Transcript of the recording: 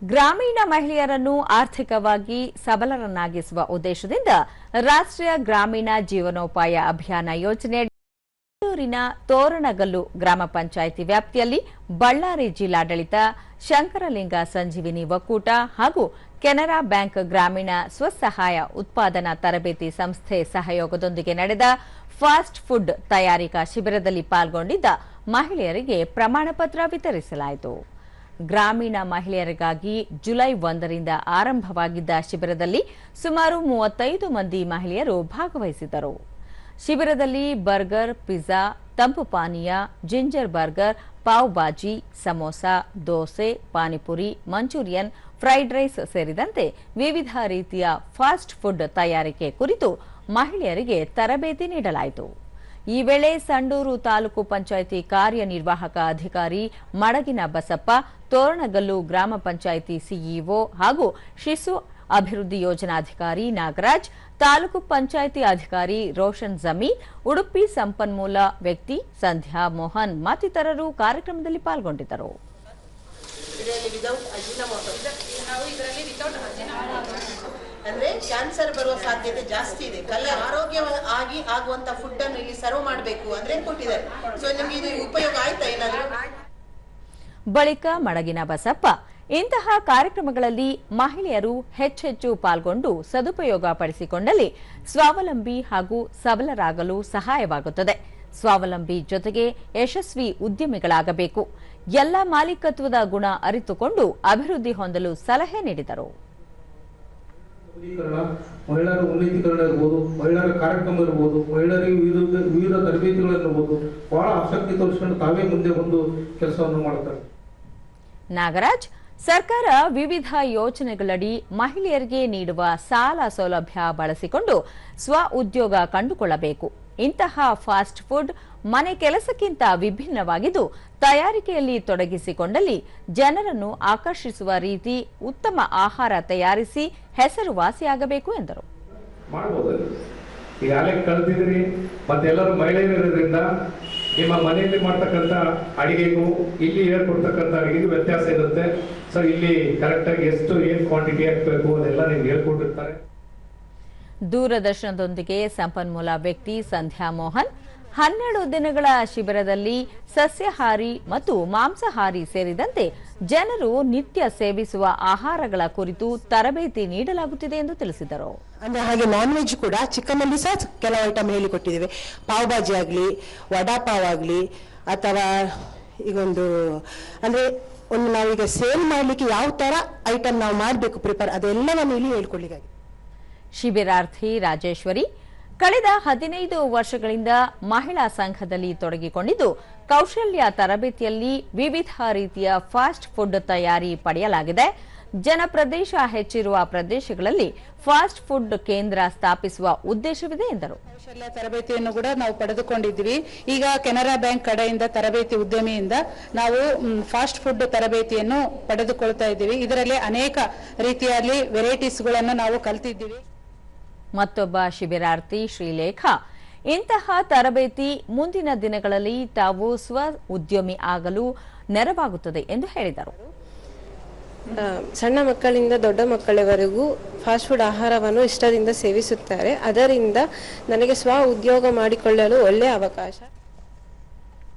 ಗ್ರಾಮೀಣ ಮಹಿಳೆಯರನ್ನು ಆರ್ಥಿಕವಾಗಿ ಸಬಲರನ್ನಾಗಿಸುವ ಉದ್ದೇಶದಿಂದ ರಾಷ್ಟ್ರೀಯ ಗ್ರಾಮೀಣ ಜೀವನೋಪಾಯ ಅಭಿಯಾನ ಯೋಜನೆಯಡಿ ಬೆಂಗಳೂರಿನ ತೋರಣಗಲ್ಲು ಗ್ರಾಮ ಪಂಚಾಯಿತಿ ವ್ಯಾಪ್ತಿಯಲ್ಲಿ ಬಳ್ಳಾರಿ ಜಿಲ್ಲಾಡಳಿತ, ಶಂಕರಲಿಂಗ ಸಂಜೀವಿನಿ ಒಕ್ಕೂಟ ಹಾಗೂ ಕೆನರಾ ಬ್ಯಾಂಕ್ ಗ್ರಾಮೀಣ ಸ್ವಸಹಾಯ ಉತ್ಪಾದನಾ ತರಬೇತಿ ಸಂಸ್ಥೆ ಸಹಯೋಗದೊಂದಿಗೆ ನಡೆದ ಫಾಸ್ಟ್ ಫುಡ್ ತಯಾರಿಕಾ ಶಿಬಿರದಲ್ಲಿ ಪಾಲ್ಗೊಂಡಿದ್ದ ಮಹಿಳೆಯರಿಗೆ ಪ್ರಮಾಣ ಪತ್ರ ವಿತರಿಸಲಾಯಿತು. ಗ್ರಾಮೀಣ ಮಹಿಳೆಯರಿಗಾಗಿ ಜುಲೈ 1ರಿಂದ ಆರಂಭವಾಗಿದ್ದ ಶಿಬಿರದಲ್ಲಿ ಸುಮಾರು 35 ಮಂದಿ ಮಹಿಳೆಯರು ಭಾಗವಹಿಸಿದ್ದರು. ಶಿಬಿರದಲ್ಲಿ ಬರ್ಗರ್, ಪಿಜ್ಜಾ, ತಂಪು ಪಾನೀಯ, ginger burger, pav bhaji, samosa, dosa, panipuri, manchurian, fried rice ಸೇರಿದಂತೆ ವಿವಿಧ ರೀತಿಯ ಫಾಸ್ಟ್ ಫುಡ್ ತಯಾರಿಕೆ ಕುರಿತು ಮಹಿಳೆಯರಿಗೆ ತರಬೇತಿ ನೀಡಲಾಯಿತು. ಈ ವೇಳೆ ಸಂಡೂರು ತಾಲೂಕು ಪಂಚಾಯಿತಿ ಕಾರ್ಯನಿರ್ವಾಹಕ ಅಧಿಕಾರಿ ಮಡಗಿನ ಬಸಪ್ಪ, ತೋರಣಗಲ್ಲು ಗ್ರಾಮ ಪಂಚಾಯಿತಿ ಸಿಇಒ ಹಾಗೂ ಶಿಶು ಅಭಿವೃದ್ಧಿ ಯೋಜನಾಧಿಕಾರಿ ನಾಗರಾಜ್, ತಾಲೂಕು ಪಂಚಾಯಿತಿ ಅಧಿಕಾರಿ ರೋಷನ್ ಜಮೀನ್, ಉಡುಪಿ ಸಂಪನ್ಮೂಲ ವ್ಯಕ್ತಿ ಸಂಧ್ಯಾ ಮೋಹನ್ ಮತ್ತಿತರರು ಕಾರ್ಯಕ್ರಮದಲ್ಲಿ ಪಾಲ್ಗೊಂಡಿದ್ದರು. ಅಂದ್ರೆ ಕ್ಯಾನ್ಸರ್ ಬರುವ ಸಾಧ್ಯತೆ ಜಾಸ್ತಿ ಇದೆ. ಆರೋಗ್ಯವಾಗಿ ಆಗುವಂತ ಫುಡ್ ಅನ್ನು ಇಲ್ಲಿ ಸರ್ವ್ ಮಾಡಬೇಕು ಅಂದ್ರೆ ಕೊಟ್ಟಿದ್ದಾರೆ. ಸೊ ನಿಮಗೆ ಇದು ಉಪಯೋಗ ಆಯ್ತಾ ಏನಾದ್ರು? ಬಳಿಕ ಮಡಗಿನ ಬಸಪ್ಪ, ಇಂತಹ ಕಾರ್ಯಕ್ರಮಗಳಲ್ಲಿ ಮಹಿಳೆಯರು ಹೆಚ್ಚೆಚ್ಚು ಪಾಲ್ಗೊಂಡು ಸದುಪಯೋಗ ಪಡಿಸಿಕೊಂಡಲ್ಲಿ ಸ್ವಾವಲಂಬಿ ಹಾಗೂ ಸಬಲರಾಗಲು ಸಹಾಯವಾಗುತ್ತದೆ. ಸ್ವಾವಲಂಬಿ ಜೊತೆಗೆ ಯಶಸ್ವಿ ಉದ್ಯಮಿಗಳಾಗಬೇಕು. ಎಲ್ಲ ಮಾಲೀಕತ್ವದ ಗುಣ ಅರಿತುಕೊಂಡು ಅಭಿವೃದ್ಧಿ ಹೊಂದಲು ಸಲಹೆ ನೀಡಿದರು. ಮಹಿಳೆಯರ ಉನ್ನತೀಕರಣ ಇರ್ಬೋದು, ಮಹಿಳೆಯರ ಕಾರ್ಯಕ್ರಮ ಇರ್ಬೋದು, ಮಹಿಳೆಯರಿಗೆ ವಿವಿಧ ತರಬೇತಿಗಳಿರ್ಬೋದು, ಬಹಳ ಆಸಕ್ತಿ ತೋರಿಸಿಕೊಂಡು ತಾವೇ ಮುಂದೆ ಬಂದು ಕೆಲಸವನ್ನು ಮಾಡುತ್ತಾರೆ. ನಾಗರಾಜ್, ಸರ್ಕಾರ ವಿವಿಧ ಯೋಜನೆಗಳಡಿ ಮಹಿಳೆಯರಿಗೆ ನೀಡುವ ಸಾಲ ಸೌಲಭ್ಯ ಬಳಸಿಕೊಂಡು ಸ್ವ ಉದ್ಯೋಗ ಕಂಡುಕೊಳ್ಳಬೇಕು. ಇಂತಹ ಫಾಸ್ಟ್ ಫುಡ್ ಮನೆ ಕೆಲಸಕ್ಕಿಂತ ವಿಭಿನ್ನವಾಗಿದ್ದು ತಯಾರಿಕೆಯಲ್ಲಿ ತೊಡಗಿಸಿಕೊಂಡಲ್ಲಿ ಜನರನ್ನು ಆಕರ್ಷಿಸುವ ರೀತಿ ಉತ್ತಮ ಆಹಾರ ತಯಾರಿಸಿ ಹೆಸರುವಾಸಿಯಾಗಬೇಕು ಎಂದರು. ಈಗಾಗಲೇ ಕಲ್ತಿದ್ರಿ ಮತ್ತೆ ಎಲ್ಲರೂ ಮಹಿಳೆಯರಿರೋದ್ರಿಂದ ನಿಮ್ಮ ಮನೆಯಲ್ಲಿ ಮಾಡ್ತಕ್ಕಂಥ ಅಡಿಗೆಗೂ ಇಲ್ಲಿ ಹೇಳ್ಕೊಡ್ತಕ್ಕಂಥ ಅಡಿಗೆಗೂ ವ್ಯತ್ಯಾಸ ಇರುತ್ತೆ. ಸೊ ಇಲ್ಲಿ ಕರೆಕ್ಟಾಗಿ ಎಷ್ಟು ಏನು ಕ್ವಾಂಟಿಟಿ ಹಾಕಬೇಕು ಅದೆಲ್ಲ ನಿಮ್ಗೆ ಹೇಳ್ಕೊಟ್ಟಿರ್ತಾರೆ. ದೂರದರ್ಶನದೊಂದಿಗೆ ಸಂಪನ್ಮೂಲ ವ್ಯಕ್ತಿ ಸಂಧ್ಯಾ ಮೋಹನ್, 12 ದಿನಗಳ ಶಿಬಿರದಲ್ಲಿ ಸಸ್ಯಾಹಾರಿ ಮತ್ತು ಮಾಂಸಾಹಾರಿ ಸೇರಿದಂತೆ ಜನರು ನಿತ್ಯ ಸೇವಿಸುವ ಆಹಾರಗಳ ಕುರಿತು ತರಬೇತಿ ನೀಡಲಾಗುತ್ತಿದೆ ಎಂದು ತಿಳಿಸಿದರು. ಅಂದ್ರೆ ಹಾಗೆ ನಾನ್ ವೆಜ್ ಕೂಡ ಚಿಕನ್ ಅಲ್ಲಿ ಸಹ ಕೆಲವು ಐಟಮ್ ಹೇಳಿಕೊಟ್ಟಿದ್ದೇವೆ. ಪಾವ್ ಭಾಜಿ ಆಗಲಿ, ವಡಾ ಪಾವ್ ಆಗಲಿ, ಅಥವಾ ಈಗೊಂದು ಅಂದ್ರೆ ಒಂದು ನಾವೀಗ ಸೇಲ್ ಮಾಡಲಿಕ್ಕೆ ಯಾವ ತರ ಐಟಮ್ ನಾವು ಮಾಡಬೇಕು ಪ್ರಿಪೇರ್ ಅದೆಲ್ಲವನ್ನು ಇಲ್ಲಿ ಹೇಳ್ಕೊಳ್ಳಿಕ್ಕೆ. ಶಿಬಿರಾರ್ಥಿ ರಾಜೇಶ್ವರಿ, ಕಳೆದ 15 ವರ್ಷಗಳಿಂದ ಮಹಿಳಾ ಸಂಘದಲ್ಲಿ ತೊಡಗಿಕೊಂಡಿದ್ದು ಕೌಶಲ್ಯ ತರಬೇತಿಯಲ್ಲಿ ವಿವಿಧ ರೀತಿಯ ಫಾಸ್ಟ್ ಫುಡ್ ತಯಾರಿ ಪಡೆಯಲಾಗಿದೆ. ಜನಪ್ರದೇಶ ಹೆಚ್ಚಿರುವ ಪ್ರದೇಶಗಳಲ್ಲಿ ಫಾಸ್ಟ್ ಫುಡ್ ಕೇಂದ್ರ ಸ್ಥಾಪಿಸುವ ಉದ್ದೇಶವಿದೆ ಎಂದರು. ಕೌಶಲ್ಯ ತರಬೇತಿಯನ್ನು ಕೂಡ ನಾವು ಪಡೆದುಕೊಂಡಿದ್ವಿ. ಈಗ ಕೆನರಾ ಬ್ಯಾಂಕ್ ಕಡೆಯಿಂದ ತರಬೇತಿ ಉದ್ಯಮಿಯಿಂದ ನಾವು ಫಾಸ್ಟ್ ಫುಡ್ ತರಬೇತಿಯನ್ನು ಪಡೆದುಕೊಳ್ತಾ ಇದ್ದೀವಿ. ಇದರಲ್ಲಿ ಅನೇಕ ರೀತಿಯಲ್ಲಿ ವೆರೈಟೀಸ್ಗಳನ್ನು ನಾವು ಕಲ್ತಿದ್ದೀವಿ. ಮತ್ತೊಬ್ಬ ಶಿಬಿರಾರ್ಥಿ ಶ್ರೀಲೇಖಾ, ಇಂತಹ ತರಬೇತಿ ಮುಂದಿನ ದಿನಗಳಲ್ಲಿ ತಾವು ಸ್ವ ಉದ್ಯಮಿ ಆಗಲು ನೆರವಾಗುತ್ತದೆ ಎಂದು ಹೇಳಿದರು. ಸಣ್ಣ ಮಕ್ಕಳಿಂದ ದೊಡ್ಡ ಮಕ್ಕಳವರೆಗೂ ಫಾಸ್ಟ್ ಫುಡ್ ಆಹಾರವನ್ನು ಇಷ್ಟದಿಂದ ಸೇವಿಸುತ್ತಾರೆ. ಅದರಿಂದ ನನಗೆ ಸ್ವ ಉದ್ಯೋಗ ಮಾಡಿಕೊಳ್ಳಲು ಒಳ್ಳೆಯ ಅವಕಾಶ.